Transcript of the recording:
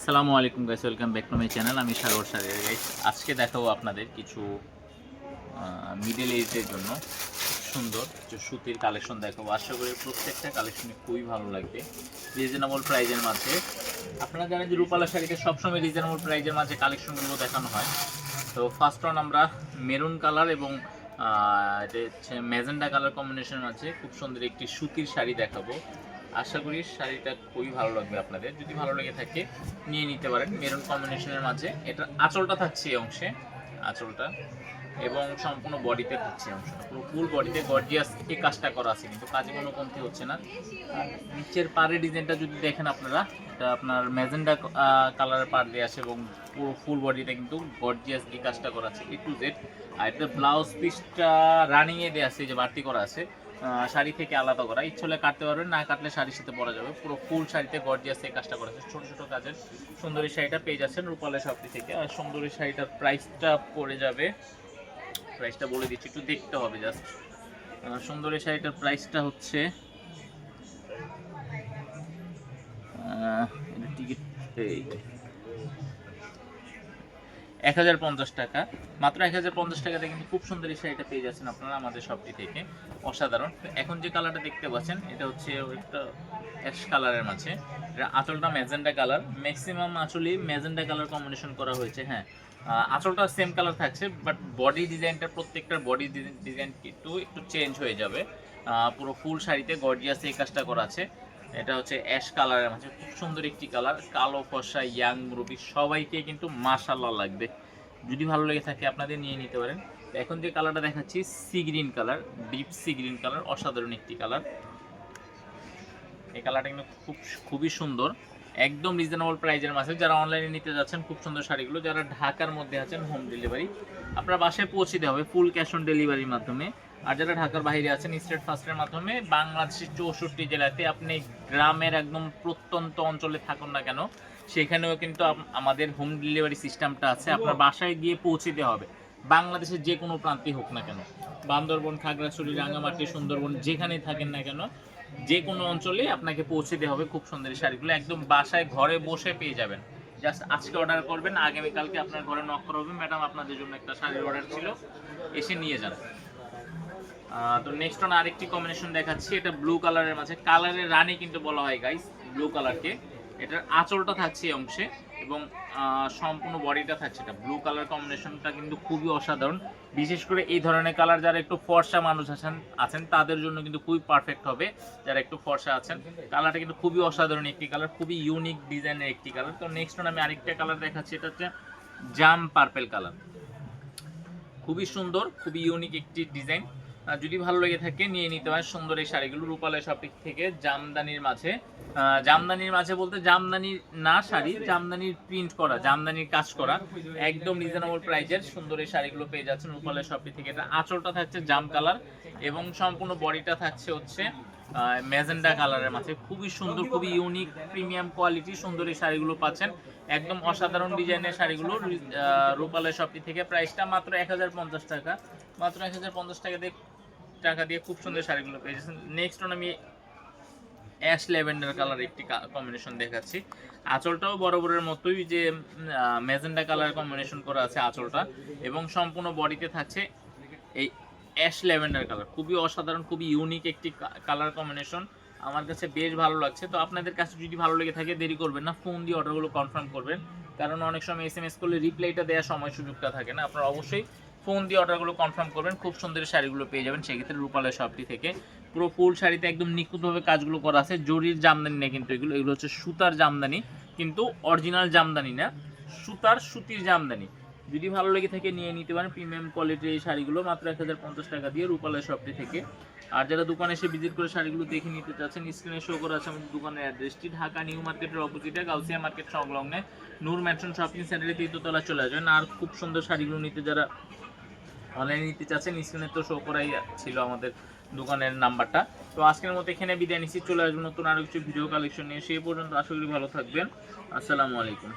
আসসালামু আলাইকুম guys, welcome back to my channel. আমি সাগর সাগর গাইস। আজকে দেখাবো আপনাদের কিছু মিডল এজের জন্য সুন্দর কিছু সুতির কালেকশন দেখাবো। আশা করি প্রত্যেকটা কালেকশনে খুবই ভালো লাগবে, রিজনেবল প্রাইজের মাঝে। আপনারা জানেন যে রূপালা শাড়িতে সবসময় রিজনেবল প্রাইজের মাঝে কালেকশনগুলো দেখানো হয়। তো ফার্স্ট অন আমরা মেরুন কালার এবং এটা হচ্ছে ম্যাজেন্ডা কালার কম্বিনেশনের মাঝে খুব সুন্দর একটি সুতির শাড়ি দেখাবো। আশা করি শাড়িটা খুবই ভালো লাগবে আপনাদের। যদি ভালো লেগে থাকে নিয়ে নিতে পারেন। মেরুন কম্বিনেশনের মাঝে এটা আঁচলটা থাকছে এই অংশে, আঁচলটা এবং সম্পূর্ণ বডিতে থাকছে অংশটা, পুরো ফুল বডিতে গর্জিয়াস এই কাজটা করা আছে, কিন্তু কাজে কোনো কমতি হচ্ছে না। আর নিচের পাড়ের ডিজাইনটা যদি দেখেন আপনারা, এটা আপনার ম্যাজেন্ডা কালারের পাড় দিয়ে আসে এবং পুরো ফুল বডিতে কিন্তু গর্জিয়াস এই কাজটা করা আছে এ টু জেড। আর এটা ব্লাউজ পিসটা রানিংয়ে দেওয়া আছে, যে বাড়তি করা আছে, শাড়ি থেকে আলাদা করা। ইচ্ছে হলে কাটতে পারবেন, না কাটলে শাড়ির সাথে পরা যাবে। পুরো ফুল শাড়িতে গর্জিয়াস এই কাজটা করা আছে, ছোটো ছোটো কাজের সুন্দরী শাড়িটা পেয়ে যাচ্ছেন রূপালা শপটি থেকে। আর সুন্দরী শাড়িটার প্রাইসটা পড়ে যাবে, প্রাইসটা বলে দিচ্ছি, একটু দেখতে হবে জাস্ট। সুন্দরী শাড়িটার প্রাইসটা হচ্ছে টিকিট 1050 টাকা, মাত্র 1050 টাকাতে কিন্তু খুব সুন্দর এই শাড়িটা পেয়ে যাচ্ছেন আপনারা আমাদের শপটি থেকে। অসাধারণ। এখন যে কালারটা দেখতে পাচ্ছেন এটা হচ্ছে একটা অ্যাশ কালারের মাঝে, এটা আঁচলটা ম্যাজেন্ডা কালার, ম্যাক্সিমাম আঁচলই ম্যাজেন্ডা কালার কম্বিনেশন করা হয়েছে। হ্যাঁ, আঁচলটা সেম কালার থাকছে, বাট বডি ডিজাইনটা প্রত্যেকটার বডি ডিজাইন কিন্তু একটু চেঞ্জ হয়ে যাবে। পুরো ফুল শাড়িতে গর্জিয়াস এই কাজটা করা আছে। এটা হচ্ছে অ্যাশ কালারের মাঝে খুব সুন্দর একটি কালার, কালো ফর্সা ইয়াং মুরব্বি সবাইকে কিন্তু মাশাআল্লাহ লাগবে। যদি ভালো লেগে থাকে আপনাদের নিয়ে নিতে পারেন। এখন যে কালারটা দেখাচ্ছি sea green colour, deep sea green colour, অসাধারণ একটি কালার। এই কালারটা কিন্তু খুবই সুন্দর, একদম রিজনেবল প্রাইজের মাঝে। যারা অনলাইনে নিতে যাচ্ছেন খুব সুন্দর শাড়িগুলো, যারা ঢাকার মধ্যে আছেন হোম ডেলিভারি আপনার বাসায় পৌঁছে দেওয়া হবে ফুল ক্যাশ অন ডেলিভারির মাধ্যমে। আর যারা ঢাকার বাইরে আছেন স্টেট ফাস্টের মাধ্যমে বাংলাদেশের 64 জেলাতে, আপনি গ্রামের একদম প্রত্যন্ত অঞ্চলে থাকুন না কেন সেখানেও কিন্তু আমাদের হোম ডেলিভারি সিস্টেমটা আছে। আপনার বাসায় গিয়ে পৌঁছে দেওয়া হবে, বাংলাদেশের যে কোনো প্রান্তে হোক না কেন, বান্দরবন, খাগড়াছড়ি, রাঙামাটি, সুন্দরবন, যেখানেই থাকেন না কেন যে কোনো অঞ্চলে আপনাকে পৌঁছে দেওয়া হবে খুব সুন্দর শাড়িগুলো। একদম বাসায় ঘরে বসে পেয়ে যাবেন। জাস্ট আজকে অর্ডার করবেন, আগামীকালকে আপনার ঘরে নক করা হবে, ম্যাডাম আপনাদের জন্য একটা শাড়ির অর্ডার ছিল, এসে নিয়ে যান। তো নেক্সট অন আরেকটি কম্বিনেশন দেখাচ্ছি, এটা ব্লু কালারের মাঝে, কালারের রানী কিন্তু বলা হয় গাইস ব্লু কালারকে। এটার আঁচলটা থাকছে এই অংশে এবং সম্পূর্ণ বডিটা থাকছে। এটা ব্লু কালার কম্বিনেশনটা কিন্তু খুবই অসাধারণ। বিশেষ করে এই ধরনের কালার যারা একটু ফর্সা মানুষ আছেন তাদের জন্য কিন্তু খুবই পারফেক্ট হবে, যারা একটু ফর্সা আছেন। কালারটা কিন্তু খুবই অসাধারণ একটি কালার, খুবই ইউনিক ডিজাইনের একটি কালার। তো নেক্সট অন আমি আরেকটা কালার দেখাচ্ছি, এটা হচ্ছে জাম পার্পেল কালার, খুবই সুন্দর, খুবই ইউনিক একটি ডিজাইন। যদি ভালো লেগে থাকে নিয়ে নিতে পারেন সুন্দর এই শাড়িগুলো রূপালয় শপিং থেকে। জামদানির মাঝে, জামদানির মাঝে বলতে জামদানি না শাড়ি, জামদানির প্রিন্ট করা, জামদানির কাজ করা, একদম রিজনেবল প্রাইজের সুন্দর এই শাড়িগুলো পেয়ে যাচ্ছেন রূপালয় শপিং থেকে। এটা আঁচলটা থাকছে জাম কালার এবং সম্পূর্ণ বডিটা থাকছে হচ্ছে ম্যাজেন্ডা কালারের মাঝে। খুবই সুন্দর, খুবই ইউনিক, প্রিমিয়াম কোয়ালিটি সুন্দর এই শাড়িগুলো পাচ্ছেন, একদম অসাধারণ ডিজাইনের শাড়িগুলো রূপালয় শপিং থেকে। প্রাইসটা মাত্র 1050 টাকা, মাত্র 1050 টাকা দিয়ে খুব সুন্দর শাড়িগুলো পেয়ে যাচ্ছেন। নেক্সট অন আমি অ্যাশ ল্যাভেন্ডার কালার একটি কম্বিনেশন দেখাচ্ছি। আঁচলটাও বরাবরের মতোই যে ম্যাজেন্ডা কালার কম্বিনেশন করা আছে আঁচলটা, এবং সম্পূর্ণ বডিতে থাকছে এই অ্যাশ ল্যাভেন্ডার কালার। খুবই অসাধারণ, খুবই ইউনিক একটি কালার কম্বিনেশন, আমার কাছে বেশ ভালো লাগছে। তো আপনাদের কাছে যদি ভালো লেগে থাকে দেরি করবেন না, ফোন দিয়ে অর্ডারগুলো কনফার্ম করবেন, কারণ অনেক সময় SMS করলে রিপ্লাইটা দেওয়ার সময় সুযোগটা থাকে না। আপনারা অবশ্যই ফোন দিয়ে অর্ডারগুলো কনফার্ম করবেন, খুব সুন্দর শাড়িগুলো পেয়ে যাবেন সেক্ষেত্রে রূপালয় শপটি থেকে। পুরো ফুল শাড়িতে একদম নিখুঁতভাবে কাজগুলো করা আছে, জরির জামদানি না কিন্তু এগুলো, এগুলো হচ্ছে সুতার জামদানি, কিন্তু অরিজিনাল জামদানি না, সুতির জামদানি। যদি ভালো লেগে থাকে নিয়ে নিতে পারেন প্রিমিয়াম কোয়ালিটির এই শাড়িগুলো মাত্র 1050 টাকা দিয়ে রূপালয় শপটি থেকে। আর যারা দোকানে এসে ভিজিট করে শাড়িগুলো দেখে নিতে চাচ্ছেন, স্ক্রিনে শো করা আছে আমাদের দোকানের অ্যাড্রেসটি, ঢাকা নিউ মার্কেটের অপোজিটে গাউসিয়া মার্কেট সংলগ্নে নূর ম্যানশন শপিং সেন্টারে 3তলা চলে আসবেন। আর খুব সুন্দর শাড়িগুলো নিতে যারা অনলাইনে নিতে চাচ্ছেন, স্ক্রিনে তো শো করাই ছিল আমাদের দোকানের নাম্বারটা। তো আজকের মতো এখানে বিদায় নিচ্ছি, চলে আসবেন নতুন আরও কিছু ভিডিও কালেকশন নিয়ে। সেই পর্যন্ত আশা করি ভালো থাকবেন। আসসালামু আলাইকুম।